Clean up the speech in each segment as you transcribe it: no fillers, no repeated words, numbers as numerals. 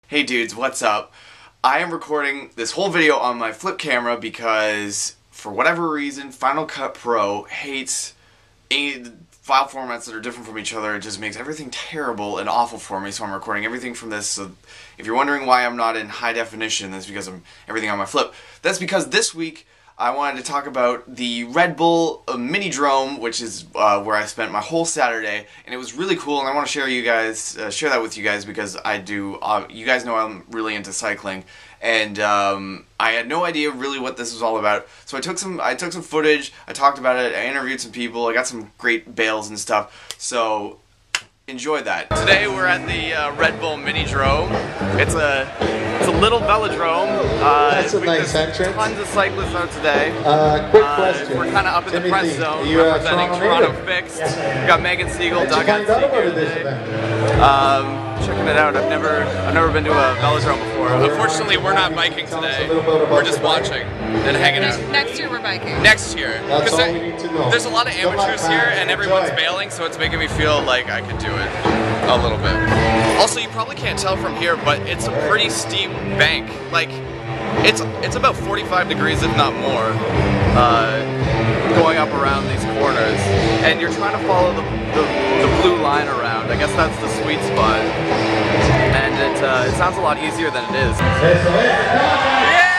Hey dudes, what's up? I am recording this whole video on my flip camera because, for whatever reason, Final Cut Pro hates file formats that are different from each other. It just makes everything terrible and awful for me, so I'm recording everything from this. So if you're wondering why I'm not in high definition, that's because I'm everything on my flip. That's because this week I wanted to talk about the Redbull mini Drome, which is where I spent my whole Saturday, and it was really cool. And I want to share that with you guys because I do. You guys know I'm really into cycling, and I had no idea really what this was all about. So I took some footage. I talked about it. I interviewed some people. I got some great bails and stuff. So enjoy that. Today we're at the Redbull mini Drome. It's a little velodrome. That's a nice entrance. Tons of cyclists out today. Quick question. We're kind of up in the press zone, you, representing Toronto Fixed. Yes. We got Megan Siegel, Doug here today. Checking it out. I've never been to a velodrome before. Unfortunately, we're not biking today. We're just watching and hanging out. Next year we're biking. Next year. That's all we need to know. There's a lot of amateurs here, and everyone's bailing, so it's making me feel like I could do it a little bit. Also, you probably can't tell from here, but it's a pretty steep bank. Like, it's about 45 degrees, if not more, going up around these corners, and you're trying to follow the blue line around. I guess that's the sweet spot, and it sounds a lot easier than it is. Yeah!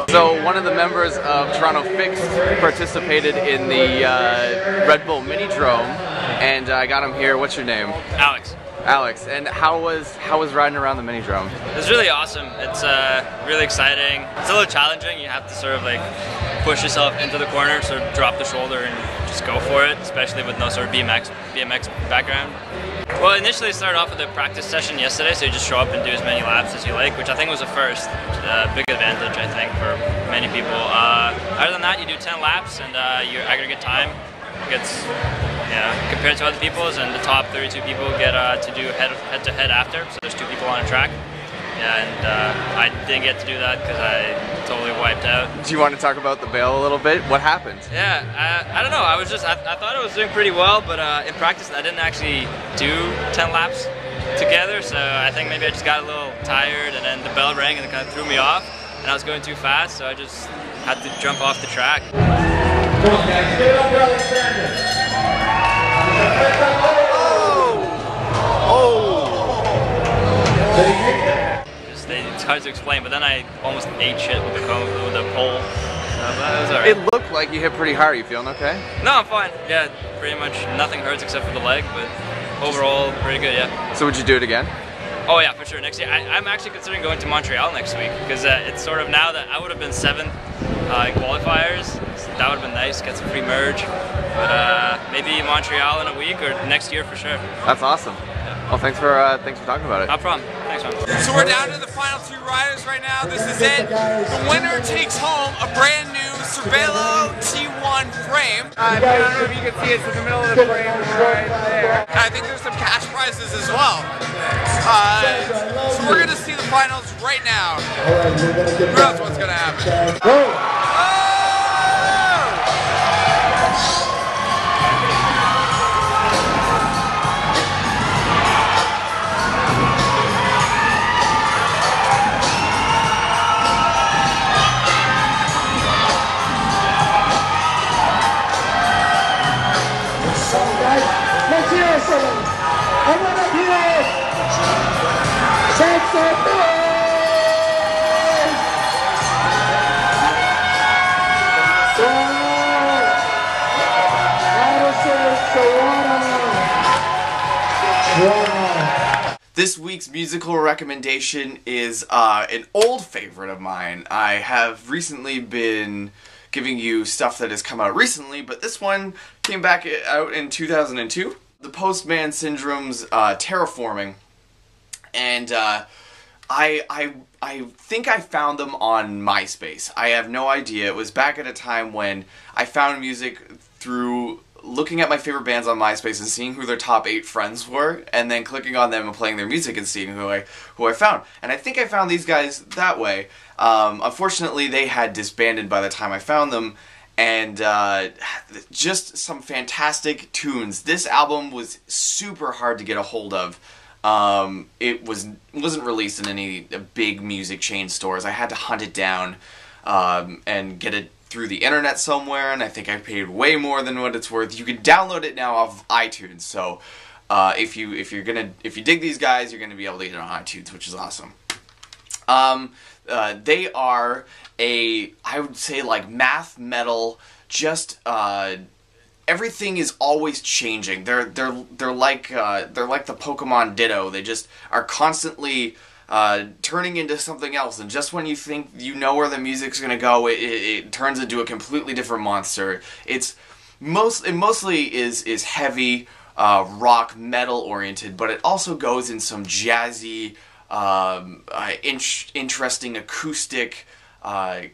So one of the members of Toronto Fixed participated in the Redbull mini Drome, and I got him here. What's your name? Alex. Alex. And how was riding around the mini Drome? It was really awesome. It's really exciting. It's a little challenging. You have to sort of like push yourself into the corner, sort of drop the shoulder and just go for it, especially with no sort of BMX background. Well, initially it started off with a practice session yesterday, so you just show up and do as many laps as you like, which I think was the first big advantage, I think, for many people. Other than that, you do 10 laps, and your aggregate time gets compared to other people's, and the top 32 people get to do head-to-head after, so there's 2 people on a track. Yeah, and I didn't get to do that because I totally wiped out. Do you want to talk about the bail a little bit? What happened? Yeah, I don't know. I thought I was doing pretty well, but in practice I didn't actually do 10 laps together, so I think maybe I just got a little tired, and then the bell rang and it kind of threw me off, and I was going too fast, so I just had to jump off the track. It's hard to explain, but then I almost ate shit with the pole. That was alright. It looked like you hit pretty hard. Are you feeling okay? No, I'm fine. Yeah, pretty much nothing hurts except for the leg, but overall pretty good. Yeah. So would you do it again? Oh yeah, for sure. Next year, I'm actually considering going to Montreal next week because it's sort of now that I would have been 7th in qualifiers. So that would have been nice, get some free merge. But maybe Montreal in a week or next year for sure. That's awesome. Well, thanks for talking about it. No problem. Thanks, man. So we're down to the final 2 riders right now. This is it. The winner takes home a brand new Cervelo T1 frame. I don't know if you can see it, it's in the middle of the frame right there. I think there's some cash prizes as well. So we're gonna see the finals right now. Who knows what's gonna happen? This week's musical recommendation is an old favorite of mine. I have recently been giving you stuff that has come out recently, but this one came back out in 2002. The Postman Syndrome's Terraforming, and I think I found them on MySpace. I have no idea. It was back at a time when I found music through looking at my favorite bands on MySpace and seeing who their top 8 friends were, and then clicking on them and playing their music and seeing who I found. And I think I found these guys that way. Unfortunately, they had disbanded by the time I found them, and just some fantastic tunes. This album was super hard to get a hold of. It wasn't released in any big music chain stores. I had to hunt it down and get it through the internet somewhere, and I think I paid way more than what it's worth. You can download it now off iTunes, so if you dig these guys, you're gonna be able to get it on iTunes, which is awesome. They are I would say like math metal, just everything is always changing. They're like the Pokemon Ditto. They just are constantly turning into something else, and just when you think you know where the music's gonna go, it turns into a completely different monster. It mostly is heavy rock metal oriented, but it also goes in some jazzy, interesting acoustic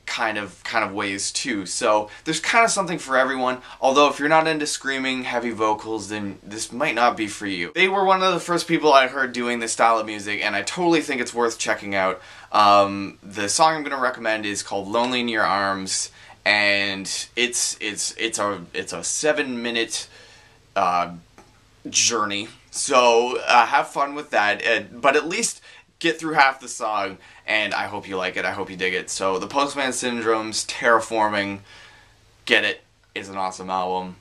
kind of ways too. So there's kind of something for everyone, although if you're not into screaming heavy vocals, then this might not be for you. They were one of the first people I heard doing this style of music, and I totally think it's worth checking out. The song I'm going to recommend is called Lonely in Your Arms, and it's a 7-minute journey, so have fun with that, but at least get through half the song, and I hope you like it. I hope you dig it. So the Postman Syndrome's Terraforming, get it. It's an awesome album.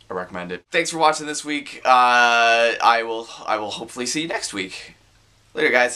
I recommend it. Thanks for watching this week. I will hopefully see you next week. Later, guys.